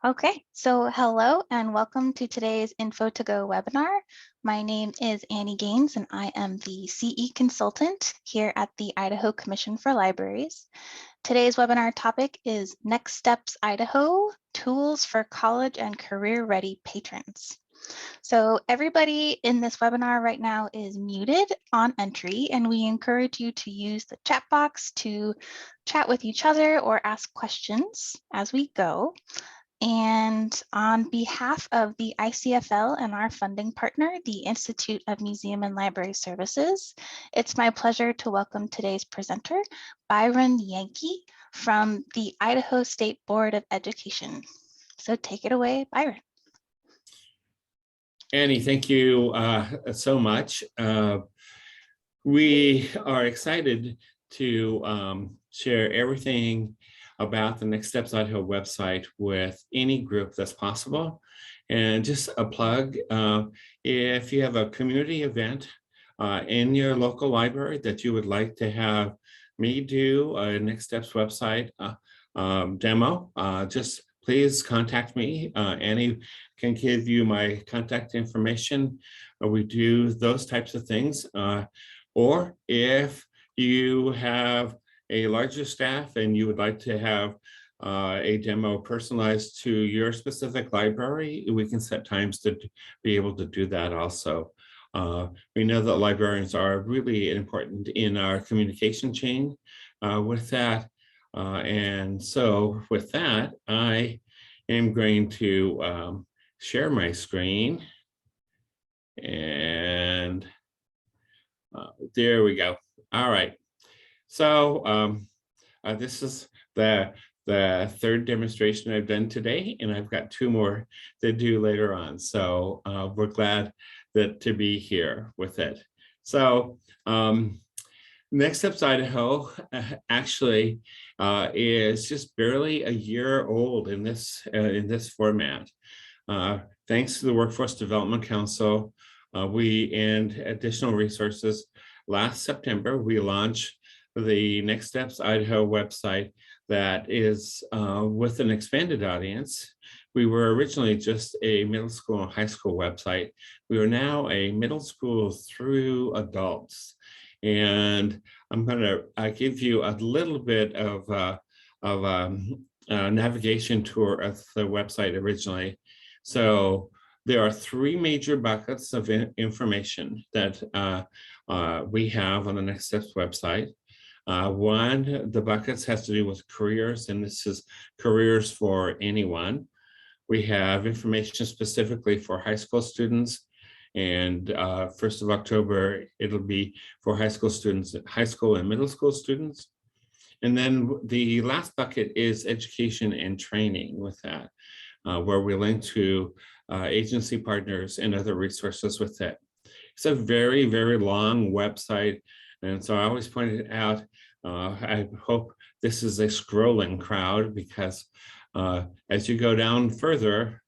Okay, so hello and welcome to today's Info2Go webinar. My name is Annie Gaines and I am the CE consultant here at the Idaho Commission for Libraries. Today's webinar topic is Next Steps Idaho, Tools for College and Career-Ready Patrons. So everybody in this webinar right now is muted on entry, and we encourage you to use the chat box to chat with each other or ask questions as we go. And on behalf of the ICFL and our funding partner, the Institute of Museum and Library Services, it's my pleasure to welcome today's presenter, Byron Yankey from the Idaho State Board of Education. So take it away, Byron. Annie, thank you so much. We are excited to share everything about the Next Steps Idaho website with any group that's possible. And just a plug, if you have a community event in your local library that you would like to have me do a Next Steps website demo, just please contact me. Annie can give you my contact information. We do those types of things. Or if you have a larger staff and you would like to have a demo personalized to your specific library, we can set times to be able to do that also. We know that librarians are really important in our communication chain with that. And so with that, I am going to share my screen. And there we go. All right. So this is the third demonstration I've done today, and I've got two more to do later on. So we're glad to be here with it. So Next Steps Idaho actually is just barely a year old in this format. Thanks to the Workforce Development Council, we and additional resources, last September, we launched the Next Steps Idaho website that is with an expanded audience. We were originally just a middle school and high school website. We are now a middle school through adults. And I'm going to give you a little bit of a navigation tour of the website originally. So there are three major buckets of information that we have on the Next Steps website. One, the buckets has to do with careers, and this is careers for anyone. We have information specifically for high school students, and 1st of October, it'll be for high school students, high school and middle school students. And then the last bucket is education and training with that, where we link to agency partners and other resources with it. It's a very, very long website. And so I always pointed out, I hope this is a scrolling crowd, because as you go down further,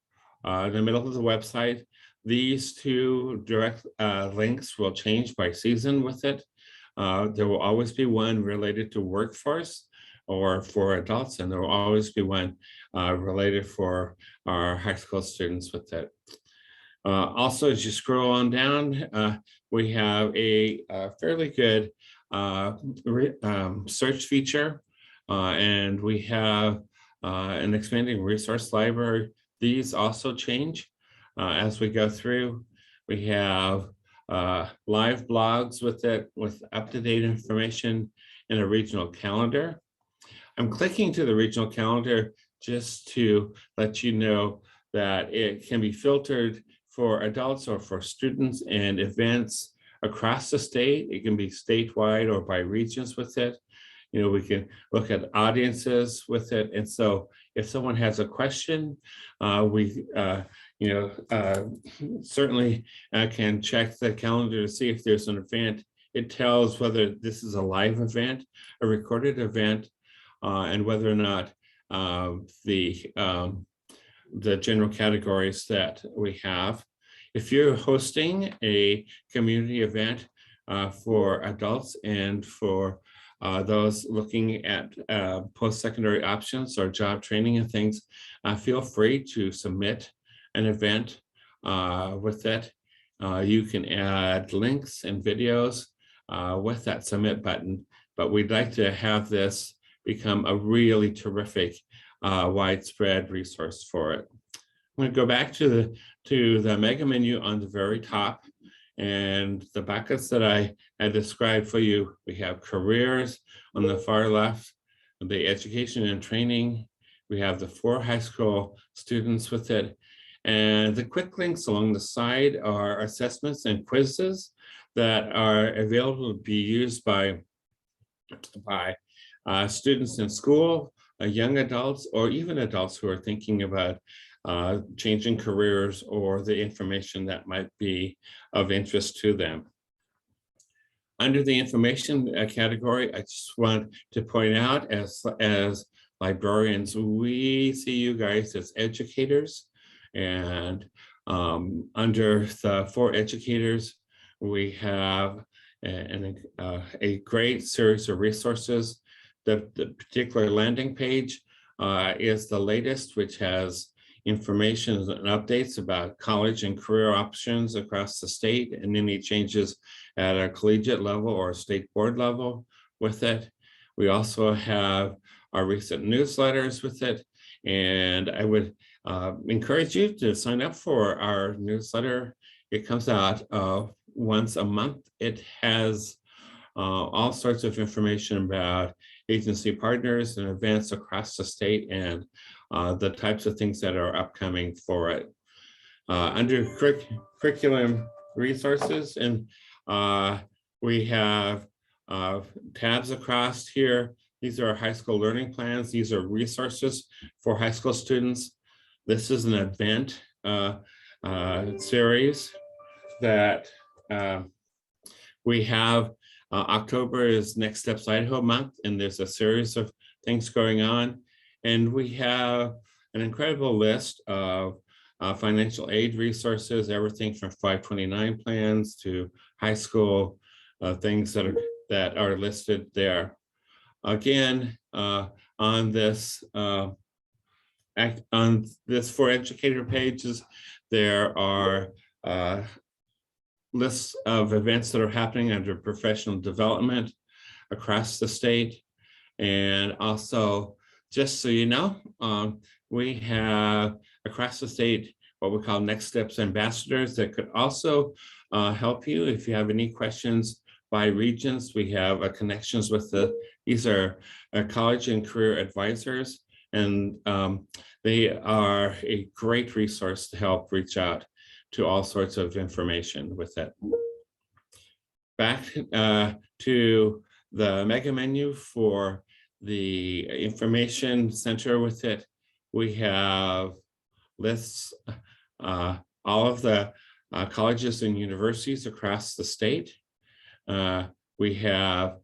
in the middle of the website, these two direct links will change by season with it. There will always be one related to workforce or for adults, and there will always be one related for our high school students with it. Also, as you scroll on down, we have a fairly good search feature, and we have an expanding resource library. These also change as we go through. We have live blogs with it, with up-to-date information, and a regional calendar. I'm clicking to the regional calendar just to let you know that it can be filtered for adults or for students and events across the state. It can be statewide or by regions with it. You know, we can look at audiences with it. And so if someone has a question, we certainly can check the calendar to see if there's an event. It tells whether this is a live event, a recorded event, and whether or not the general categories that we have. If you're hosting a community event for adults and for those looking at post-secondary options or job training and things, feel free to submit an event with it. You can add links and videos with that submit button, but we'd like to have this become a really terrific widespread resource for it. I'm going to go back to the mega menu on the very top, and the buckets that I had described for you. We have careers on the far left, the education and training. We have the 4 high school students with it. And the quick links along the side are assessments and quizzes that are available to be used by students in school, young adults, or even adults who are thinking about changing careers or the information that might be of interest to them. Under the information category, I just want to point out, as librarians, we see you guys as educators, and under the 4 educators, we have a great series of resources. The particular landing page is the latest, which has information and updates about college and career options across the state and any changes at a collegiate level or state board level with it. We also have our recent newsletters with it, and I would encourage you to sign up for our newsletter. It comes out once a month. It has all sorts of information about agency partners and events across the state and the types of things that are upcoming for it. Under curriculum resources, and we have tabs across here. These are high school learning plans. These are resources for high school students. This is an event series that we have. October is Next Steps Idaho month, and there's a series of things going on. And we have an incredible list of financial aid resources, everything from 529 plans to high school things that are listed there. Again, on this 4 educator pages, there are lists of events that are happening under professional development across the state. And also, just so you know, we have across the state what we call Next Steps ambassadors that could also help you if you have any questions by regions. We have connections with these are college and career advisors, and they are a great resource to help reach out to all sorts of information with it. Back to the mega menu for the information center with it. We have lists, all of the colleges and universities across the state. We have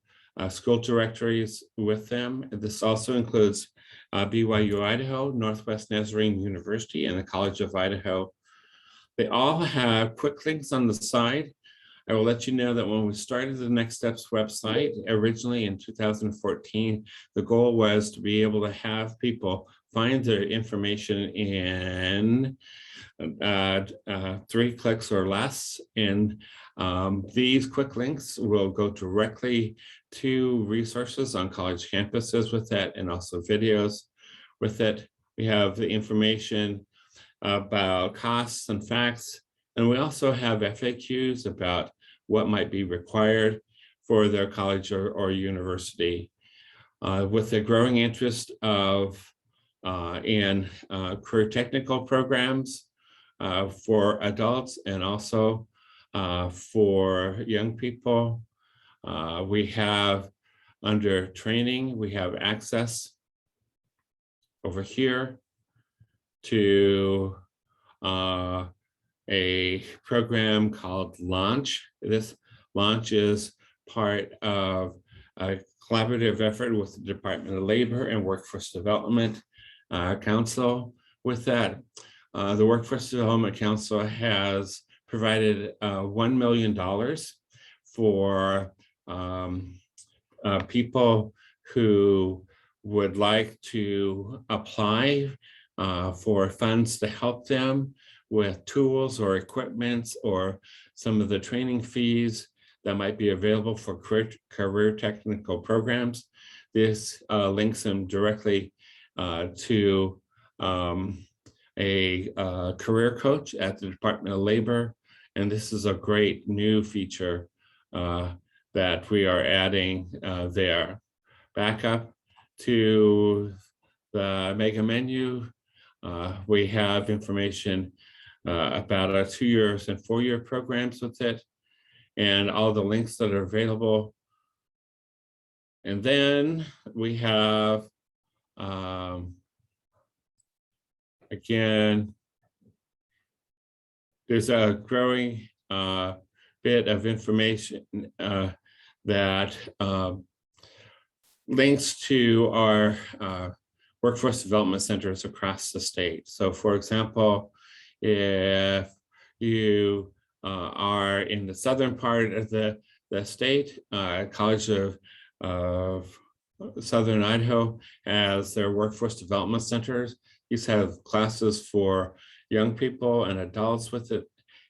school directories with them. This also includes BYU Idaho, Northwest Nazarene University, and the College of Idaho. They all have quick links on the side. I will let you know that when we started the Next Steps website, originally in 2014, the goal was to be able to have people find their information in 3 clicks or less. And these quick links will go directly to resources on college campuses with that, and also videos with it. We have the information about costs and facts, and we also have FAQs about what might be required for their college or university. With the growing interest of in career technical programs for adults and also for young people, we have under training, we have access over here to a program called Launch. This Launch is part of a collaborative effort with the Department of Labor and Workforce Development Council. With that, the Workforce Development Council has provided $1 million for people who would like to apply for funds to help them with tools or equipments or some of the training fees that might be available for career technical programs. This links them directly to a career coach at the Department of Labor. And this is a great new feature that we are adding there. Back up to the mega menu. We have information about our 2-year and 4-year programs with it, and all the links that are available. And then we have, again, there's a growing bit of information that links to our workforce development centers across the state. So for example, if you are in the southern part of the state, College of Southern Idaho has their workforce development centers. These have classes for young people and adults with it,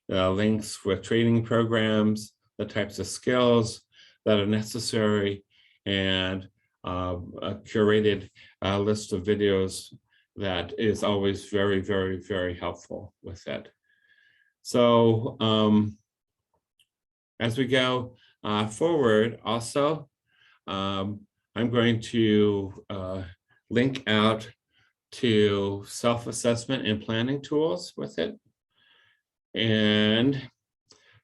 links with training programs, the types of skills that are necessary, and a curated list of videos that is always very, very, very helpful with it. So as we go forward, also, I'm going to link out to self-assessment and planning tools with it. And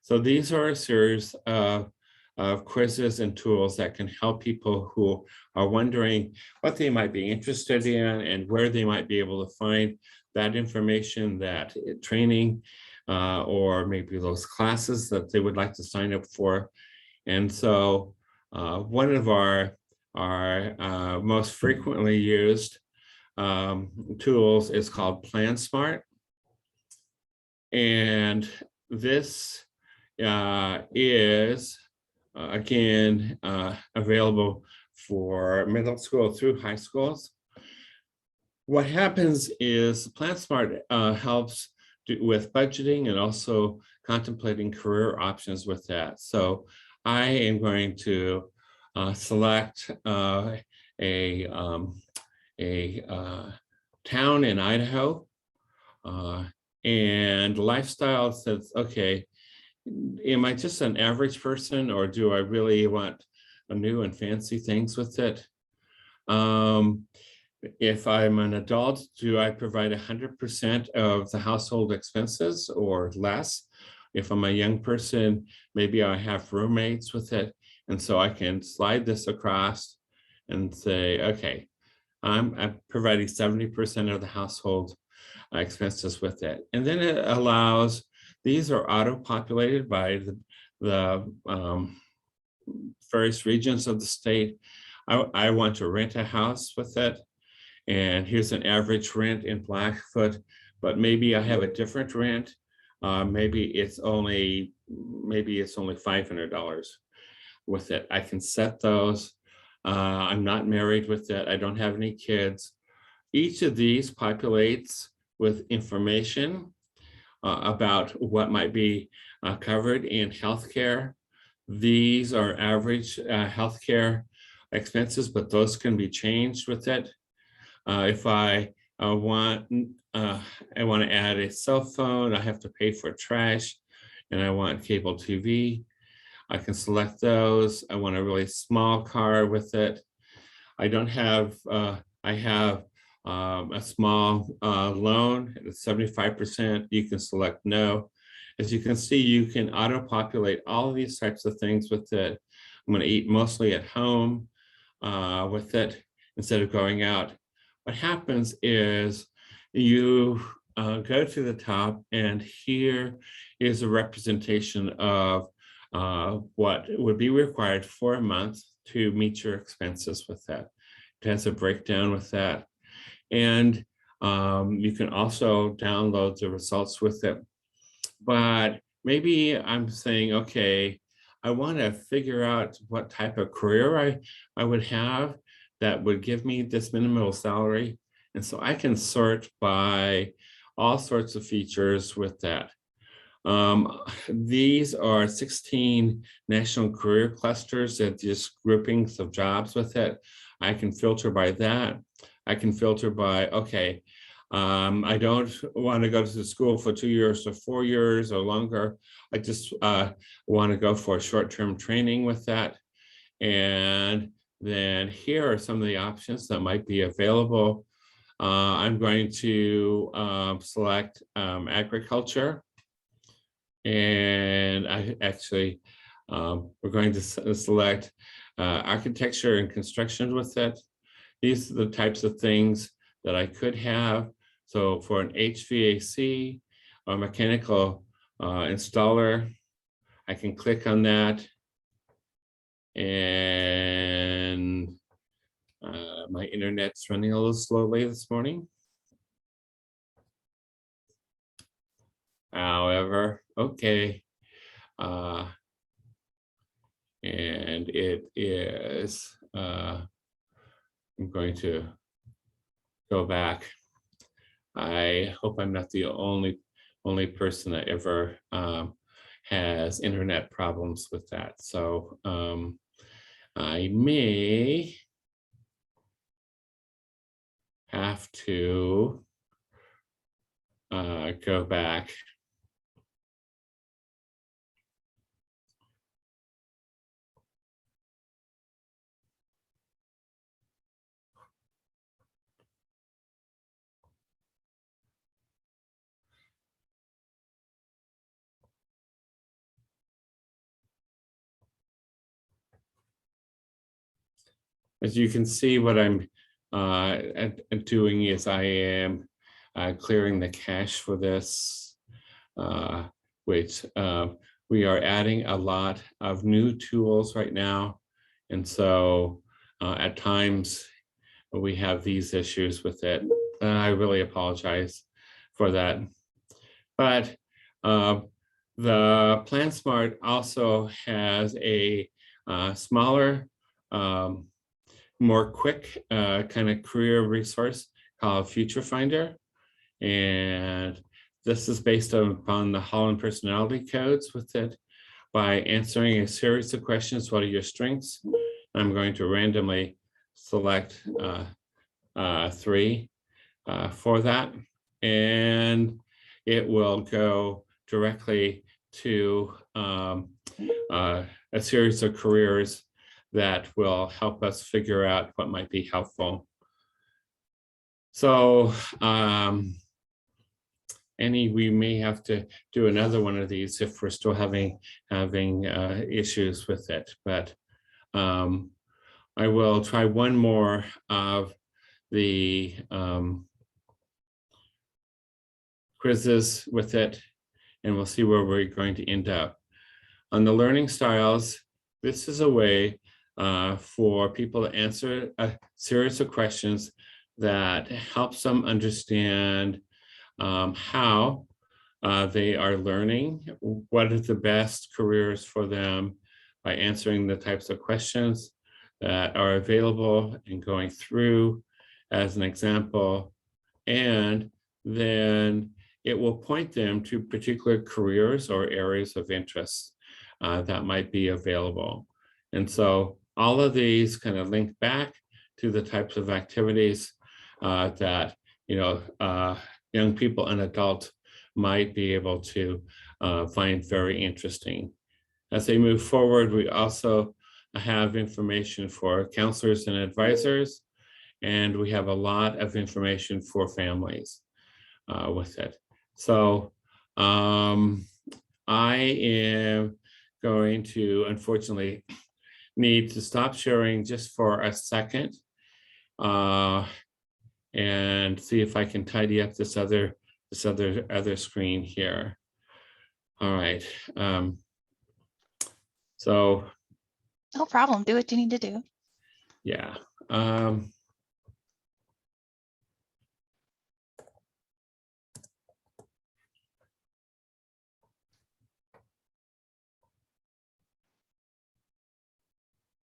so these are a series of quizzes and tools that can help people who are wondering what they might be interested in and where they might be able to find that information, that training, or maybe those classes that they would like to sign up for. And so one of our most frequently used tools is called PlanSmart. And this is again available for middle school through high schools. What happens is PlanSmart helps with budgeting and also contemplating career options with that. So I am going to select a town in Idaho, and lifestyle says, okay, am I just an average person, or do I really want a new and fancy things with it? If I'm an adult, do I provide 100% of the household expenses or less? If I'm a young person, maybe I have roommates with it. And so I can slide this across and say, okay, I'm providing 70% of the household expenses with it. And then it allows, these are auto-populated by the various regions of the state. I want to rent a house with it. And here's an average rent in Blackfoot, but maybe I have a different rent. Maybe it's only $500 with it. I can set those. I'm not married with it. I don't have any kids. Each of these populates with information about what might be covered in healthcare. These are average healthcare expenses, but those can be changed with it. If I want to add a cell phone, I have to pay for trash, and I want cable TV, I can select those. I want a really small car with it. I don't have, I have a small loan at 75%. You can select no. As you can see, you can auto-populate all of these types of things with it. I'm going to eat mostly at home with it instead of going out. What happens is you go to the top, and here is a representation of what would be required for a month to meet your expenses with that. It has a breakdown with that. And you can also download the results with it. But maybe I'm saying, okay, I want to figure out what type of career I would have that would give me this minimal salary. And so I can sort by all sorts of features with that. These are 16 national career clusters that just groupings of jobs with it. I can filter by that. I can filter by, okay, I don't want to go to school for 2 years or 4 years or longer. I just want to go for short-term training with that. And then here are some of the options that might be available. I'm going to select agriculture. And I actually, we're going to select architecture and construction with it. These are the types of things that I could have. So for an HVAC or mechanical installer, I can click on that. And my internet's running a little slowly this morning. However, okay. And it is, I'm going to go back. I hope I'm not the only person that ever has internet problems with that. So I may have to go back. As you can see, what I'm doing is I am clearing the cache for this, which we are adding a lot of new tools right now. And so at times we have these issues with it. I really apologize for that. But the PlanSmart also has a smaller, more quick kind of career resource called Future Finder. And this is based upon the Holland personality codes with it. By answering a series of questions, what are your strengths? I'm going to randomly select 3 for that. And it will go directly to a series of careers that will help us figure out what might be helpful. So we may have to do another one of these if we're still having issues with it. But I will try one more of the quizzes with it, and we'll see where we're going to end up. On the learning styles, this is a way for people to answer a series of questions that helps them understand how they are learning, what are the best careers for them by answering the types of questions that are available and going through as an example. And then it will point them to particular careers or areas of interest that might be available. And so all of these kind of link back to the types of activities that young people and adults might be able to find very interesting. As they move forward, we also have information for counselors and advisors, and we have a lot of information for families with it. So I am going to, unfortunately, need to stop sharing just for a second and see if I can tidy up this other screen here. All right. So. No problem. Do what you need to do. Yeah.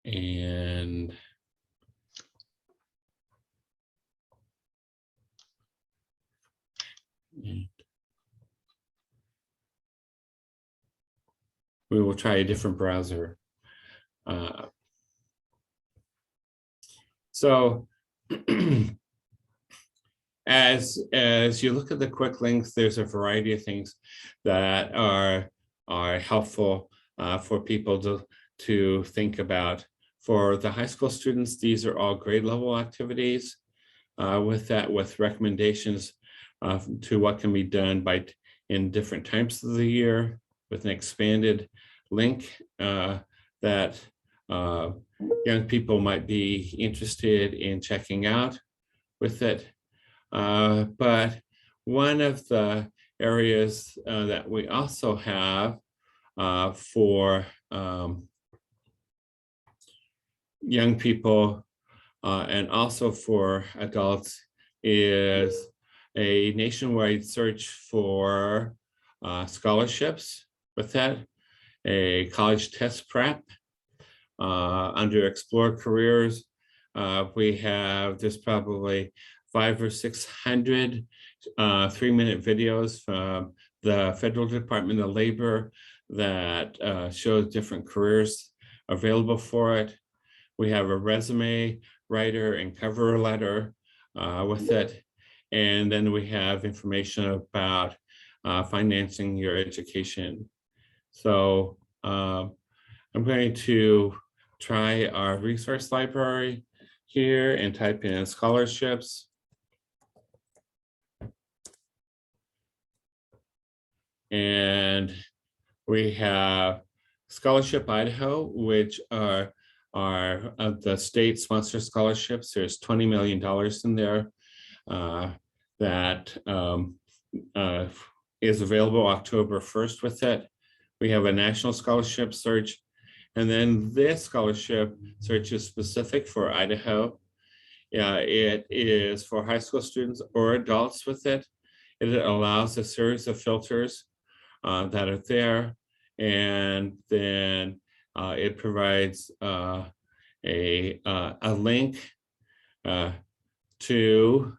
And we will try a different browser. So as you look at the quick links, there's a variety of things that are helpful for people to think about. For the high school students, these are all grade level activities with recommendations to what can be done in different times of the year, with an expanded link that young people might be interested in checking out with it. But one of the areas that we also have for young people and also for adults is a nationwide search for scholarships. With that, a college test prep under Explore Careers. There's probably 500 or 600 3-minute videos from the Federal Department of Labor that shows different careers available for it. We have a resume writer and cover letter with it. And then we have information about financing your education. So I'm going to try our resource library here and type in scholarships. And we have Scholarship Idaho, which are the state sponsored scholarships. There's $20 million in there that is available October 1st with it. We have a national scholarship search. And then this scholarship search is specific for Idaho. It is for high school students or adults with it. It allows a series of filters that are there. And then it provides a link to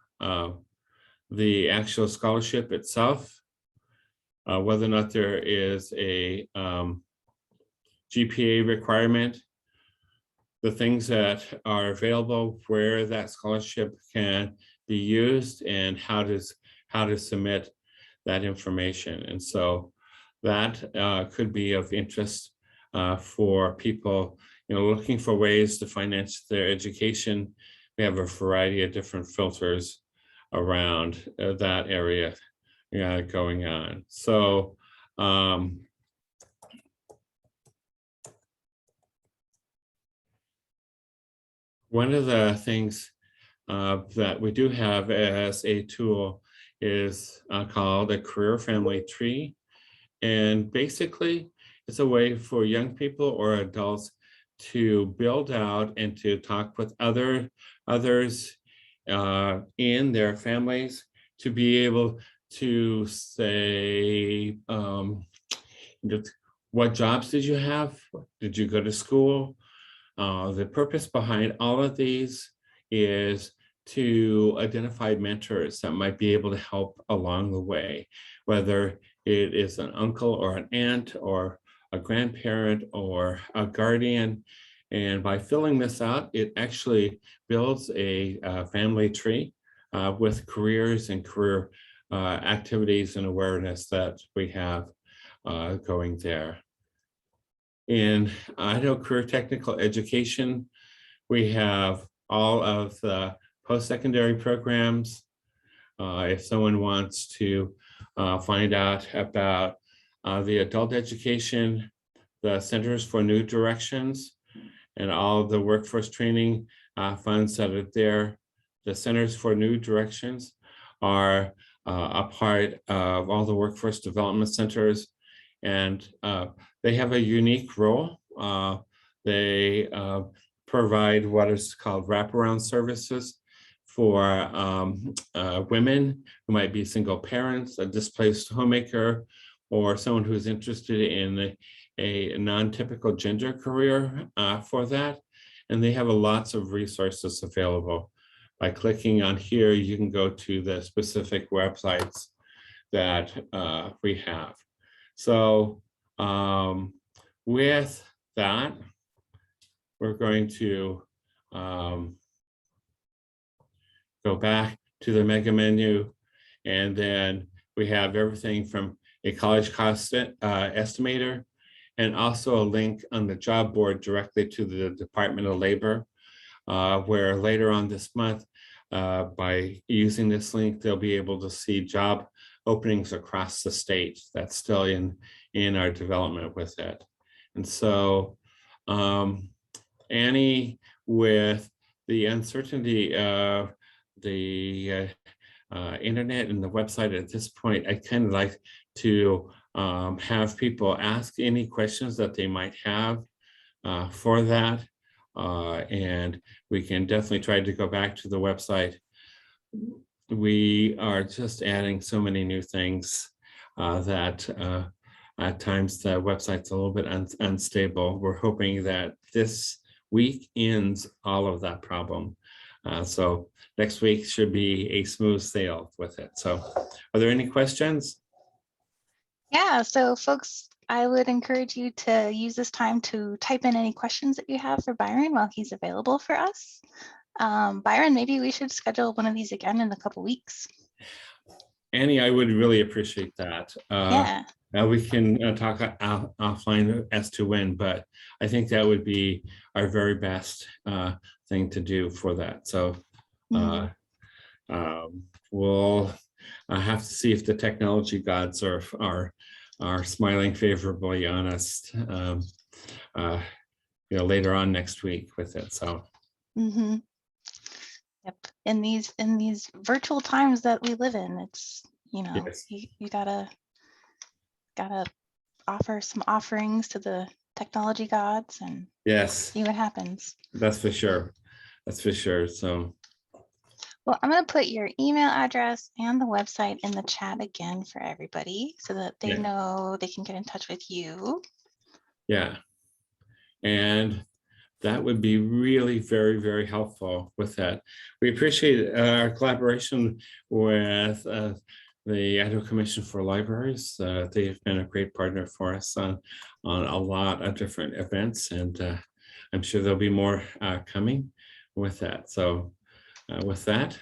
the actual scholarship itself, whether or not there is a GPA requirement, the things that are available, where that scholarship can be used, and how to submit that information. And so that could be of interest for people, looking for ways to finance their education. We have a variety of different filters around that area going on. So one of the things that we do have as a tool is called a career family tree. And basically, it's a way for young people or adults to build out and to talk with others in their families, to be able to say, what jobs did you have? Did you go to school? The purpose behind all of these is to identify mentors that might be able to help along the way, whether it is an uncle or an aunt or a grandparent or a guardian. And by filling this out, it actually builds a family tree with careers and career activities and awareness that we have going there. In Idaho Career Technical Education, we have all of the post-secondary programs. If someone wants to find out about the adult education, the Centers for New Directions, and all of the workforce training funds that are there. The Centers for New Directions are a part of all the workforce development centers, and they have a unique role. They provide what is called wraparound services for women who might be single parents, a displaced homemaker, or someone who's interested in a non-typical gender career for that. and they have lots of resources available. By clicking on here, you can go to the specific websites that we have. So with that, we're going to go back to the mega menu, and then we have everything from a college cost estimator, and also a link on the job board directly to the Department of Labor, where later on this month, by using this link, they'll be able to see job openings across the state. That's still in our development with it. And so, Annie, with the uncertainty of the internet and the website at this point, I'd kind of like to have people ask any questions that they might have for that. And we can definitely try to go back to the website. We are just adding so many new things that at times the website's a little bit unstable. We're hoping that this week ends all of that problem. So next week should be a smooth sail with it. So are there any questions? Yeah, so folks, I would encourage you to use this time to type in any questions that you have for Byron while he's available for us. Byron, maybe we should schedule one of these again in a couple weeks. Annie, I would really appreciate that. Yeah. We can talk offline as to when, but I think that would be our very best thing to do for that. So we'll have to see if the technology gods are smiling favorably on us, later on next week with it. So. Yep. In these virtual times that we live in, it's Yes. you gotta offer some offerings to the technology gods and Yes, see what happens. that's for sure. That's for sure. So. Well, I'm going to put your email address and the website in the chat again for everybody so that they know they can get in touch with you. Yeah. And that would be really very, very helpful with that. We appreciate our collaboration with the Idaho Commission for Libraries. They've been a great partner for us on a lot of different events, and I'm sure there'll be more coming with that. So with that,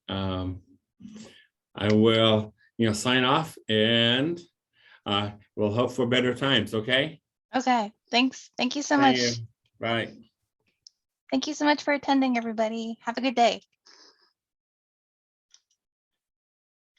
I will sign off, and we'll hope for better times. Okay. Okay. Thanks. Thank you so much. Bye. Thank you so much for attending, everybody. Have a good day.